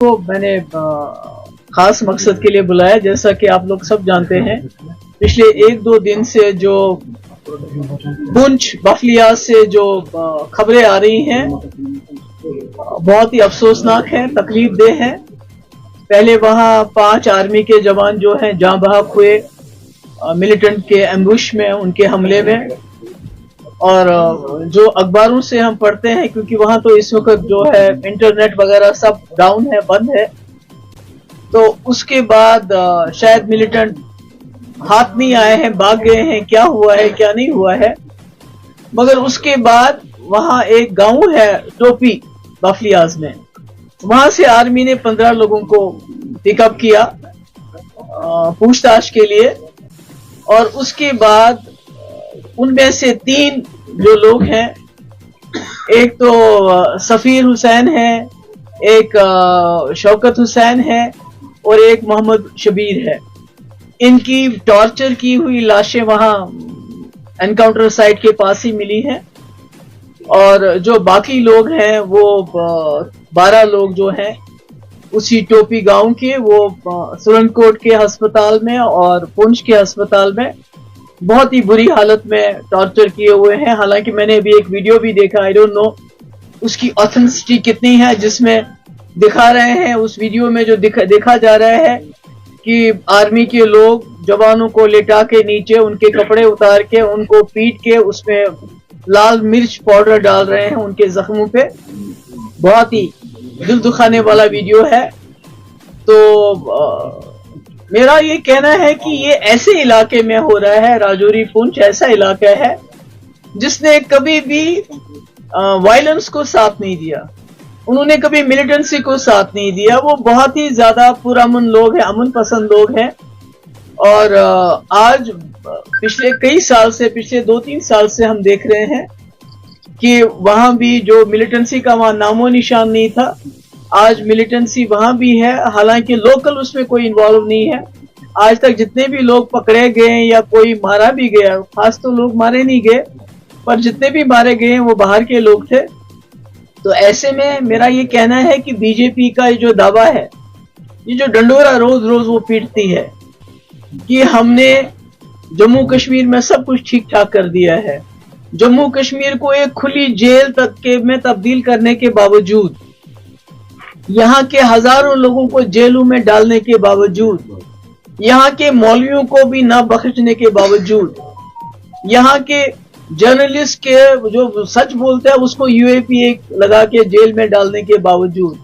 को मैंने खास मकसद के लिए बुलाया। जैसा कि आप लोग सब जानते हैं, पिछले 1-2 दिन से जो पुंछ बफलिया से जो खबरें आ रही हैं बहुत ही अफसोसनाक हैं, तकलीफ देह हैं। पहले वहां 5 आर्मी के जवान जो हैं जाँ बहक हुए मिलिटेंट के एम्बुश में, उनके हमले में। और जो अखबारों से हम पढ़ते हैं, क्योंकि वहां तो इस वक्त जो है इंटरनेट वगैरह सब डाउन है, बंद है, तो उसके बाद शायद मिलिटेंट हाथ नहीं आए हैं, भाग गए हैं, क्या हुआ है क्या नहीं हुआ है। मगर उसके बाद वहां एक गांव है टोपी बफलियाज में, वहां से आर्मी ने 15 लोगों को पिकअप किया पूछताछ के लिए। और उसके बाद उनमें से 3 जो लोग हैं, एक तो सफीर हुसैन है, एक शौकत हुसैन है और एक मोहम्मद शबीर है। इनकी टॉर्चर की हुई लाशें वहां एनकाउंटर साइट के पास ही मिली हैं। और जो बाकी लोग हैं वो 12 लोग जो हैं उसी टोपी गांव के, वो सुरनकोट के अस्पताल में और पुंछ के अस्पताल में बहुत ही बुरी हालत में टॉर्चर किए हुए हैं। हालांकि मैंने अभी एक वीडियो भी देखा, आई डोंट नो उसकी ऑथेंटिसिटी कितनी है, जिसमें दिखा रहे हैं, उस वीडियो में जो देखा जा रहा है कि आर्मी के लोग जवानों को लिटा के नीचे उनके कपड़े उतार के उनको पीट के उसमें लाल मिर्च पाउडर डाल रहे हैं उनके जख्मों पे। बहुत ही दिल दुखाने वाला वीडियो है। तो मेरा ये कहना है कि ये ऐसे इलाके में हो रहा है, राजौरी पुंछ ऐसा इलाका है जिसने कभी भी वायलेंस को साथ नहीं दिया, उन्होंने कभी मिलिटेंसी को साथ नहीं दिया। वो बहुत ही ज्यादा पुरअमन लोग हैं, अमन पसंद लोग हैं। और आज पिछले कई साल से, पिछले 2-3 साल से हम देख रहे हैं कि वहां भी जो मिलिटेंसी का वहां नामो निशान नहीं था, आज मिलिटेंसी वहां भी है। हालांकि लोकल उसमें कोई इन्वॉल्व नहीं है। आज तक जितने भी लोग पकड़े गए या कोई मारा भी गया, खास तो लोग मारे नहीं गए, पर जितने भी मारे गए वो बाहर के लोग थे। तो ऐसे में मेरा ये कहना है कि बीजेपी का ये जो दावा है, ये जो डंडोरा रोज रोज वो पीटती है कि हमने जम्मू कश्मीर में सब कुछ ठीक ठाक कर दिया है, जम्मू कश्मीर को एक खुली जेल तक के में तब्दील करने के बावजूद, यहाँ के हजारों लोगों को जेलों में डालने के बावजूद, यहाँ के मौलवियों को भी ना बख्शने के बावजूद, यहाँ के जर्नलिस्ट के जो सच बोलते हैं उसको यूएपी लगा के जेल में डालने के बावजूद,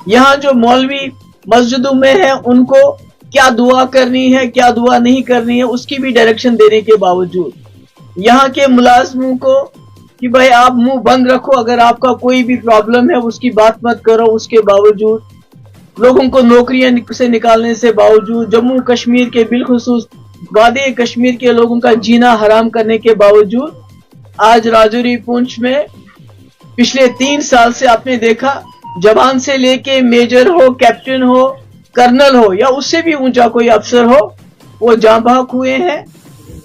यहाँ जो मौलवी मस्जिदों में है उनको क्या दुआ करनी है क्या दुआ नहीं करनी है उसकी भी डायरेक्शन देने के बावजूद, यहाँ के मुलाजमों को कि भाई आप मुंह बंद रखो, अगर आपका कोई भी प्रॉब्लम है उसकी बात मत करो, उसके बावजूद लोगों को नौकरियां से निकालने से बावजूद, जम्मू कश्मीर के बिलखुसूस वादे कश्मीर के लोगों का जीना हराम करने के बावजूद, आज राजौरी पुंछ में पिछले 3 साल से आपने देखा, जवान से लेके मेजर हो, कैप्टन हो, कर्नल हो या उससे भी ऊंचा कोई अफसर हो, वो जाँ बहक हुए हैं।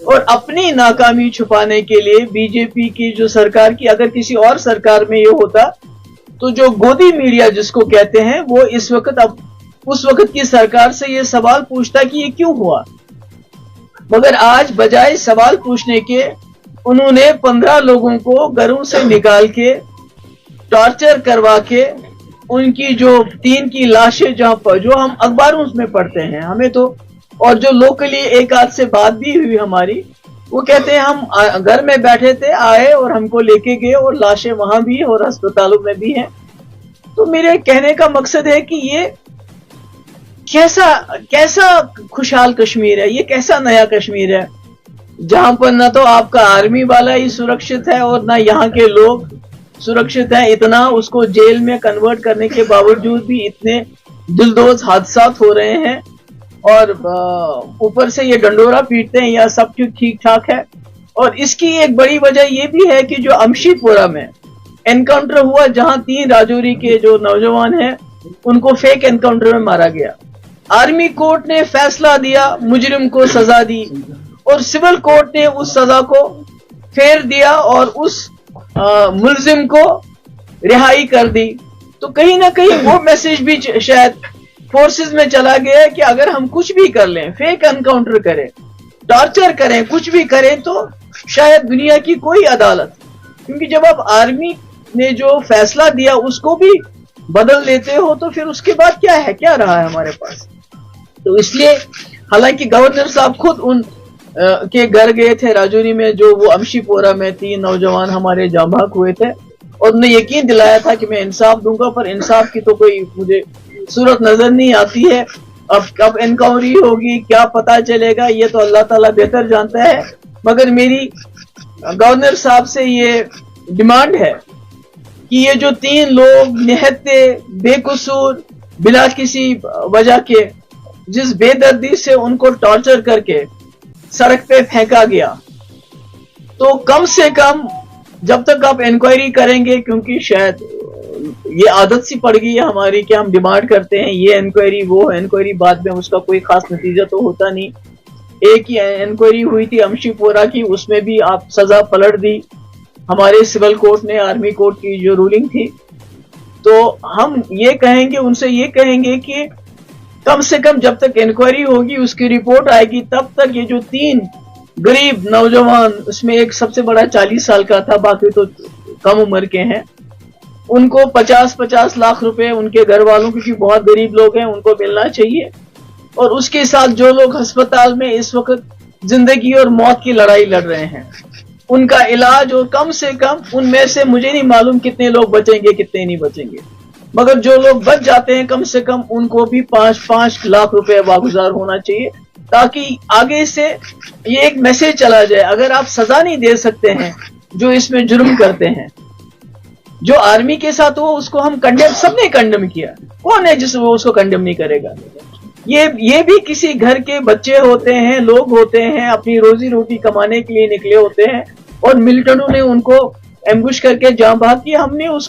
और अपनी नाकामी छुपाने के लिए बीजेपी की जो सरकार की, अगर किसी और सरकार में ये होता तो जो गोदी मीडिया जिसको कहते हैं, वो इस वक्त अब उस वक्त की सरकार से ये सवाल पूछता कि ये क्यों हुआ। मगर आज बजाय सवाल पूछने के उन्होंने 15 लोगों को घरों से निकाल के टॉर्चर करवा के उनकी जो 3 की लाशें, जहां पर जो हम अखबारों में पढ़ते हैं, हमें तो, और जो लोकली एक आध से बात भी हुई हमारी, वो कहते हैं हम घर में बैठे थे, आए और हमको लेके गए और लाशें वहां भी और अस्पतालों में भी हैं। तो मेरे कहने का मकसद है कि ये कैसा खुशहाल कश्मीर है, ये कैसा नया कश्मीर है जहां पर ना तो आपका आर्मी वाला ही सुरक्षित है और ना यहाँ के लोग सुरक्षित हैं। इतना उसको जेल में कन्वर्ट करने के बावजूद भी इतने दिलदोज हादसात हो रहे हैं और ऊपर से ये डंडोरा पीटते हैं या सब कुछ ठीक ठाक है। और इसकी एक बड़ी वजह ये भी है कि जो अमशीपुरा में एनकाउंटर हुआ, जहां 3 राजौरी के जो नौजवान हैं उनको फेक एनकाउंटर में मारा गया, आर्मी कोर्ट ने फैसला दिया, मुजरिम को सजा दी और सिविल कोर्ट ने उस सजा को फेर दिया और उस मुलजिम को रिहाई कर दी। तो कहीं ना कहीं वो मैसेज भी शायद फोर्सेस में चला गया कि अगर हम कुछ भी कर लें, फेक एनकाउंटर करें, टॉर्चर करें, कुछ भी करें, तो शायद दुनिया की कोई अदालत, क्योंकि जब आप आर्मी ने जो फैसला दिया उसको भी बदल देते हो तो फिर उसके बाद क्या है, क्या रहा है हमारे पास। तो इसलिए हालांकि गवर्नर साहब खुद उन के घर गए थे राजौरी में, जो वो अमशीपोरा में 3 नौजवान हमारे जाँ भाग हुए थे, और उन्हें यकीन दिलाया था कि मैं इंसाफ दूंगा, पर इंसाफ की तो कोई मुझे सूरत नजर नहीं आती है। अब कब इंक्वायरी होगी, क्या पता चलेगा, ये तो अल्लाह ताला बेहतर जानता है। मगर मेरी गवर्नर साहब से ये डिमांड है कि ये जो 3 लोग निहत्ते बेकसूर बिना किसी वजह के जिस बेदर्दी से उनको टॉर्चर करके सड़क पे फेंका गया, तो कम से कम जब तक आप इंक्वायरी करेंगे, क्योंकि शायद ये आदत सी पड़ गई है हमारी कि हम डिमांड करते हैं ये इंक्वायरी वो इंक्वायरी, बाद में उसका कोई खास नतीजा तो होता नहीं। एक ही इंक्वायरी हुई थी अमशीपोरा की, उसमें भी आप सजा पलट दी हमारे सिविल कोर्ट ने, आर्मी कोर्ट की जो रूलिंग थी। तो हम ये कहेंगे, उनसे ये कहेंगे कि कम से कम जब तक इंक्वायरी होगी, उसकी रिपोर्ट आएगी, तब तक ये जो 3 गरीब नौजवान, उसमें एक सबसे बड़ा 40 साल का था, बाकी तो कम उम्र के हैं, उनको 50-50 लाख रुपए उनके घर वालों, क्योंकि बहुत गरीब लोग हैं, उनको मिलना चाहिए। और उसके साथ जो लोग अस्पताल में इस वक्त जिंदगी और मौत की लड़ाई लड़ रहे हैं, उनका इलाज, और कम से कम उनमें से मुझे नहीं मालूम कितने लोग बचेंगे कितने नहीं बचेंगे, मगर जो लोग बच जाते हैं कम से कम उनको भी 5-5 लाख रुपए वागुजार होना चाहिए, ताकि आगे से ये एक मैसेज चला जाए। अगर आप सजा नहीं दे सकते हैं जो इसमें जुर्म करते हैं, जो आर्मी के साथ हो उसको हम कंडेम, सबने कंडेम किया, कौन है जिस वो उसको कंडेम नहीं करेगा। ये भी किसी घर के बच्चे होते हैं, लोग होते हैं, अपनी रोजी रोटी कमाने के लिए निकले होते हैं, और मिलिटेंटों ने उनको एम्बुश करके जाँ भाग किया। हमने उसको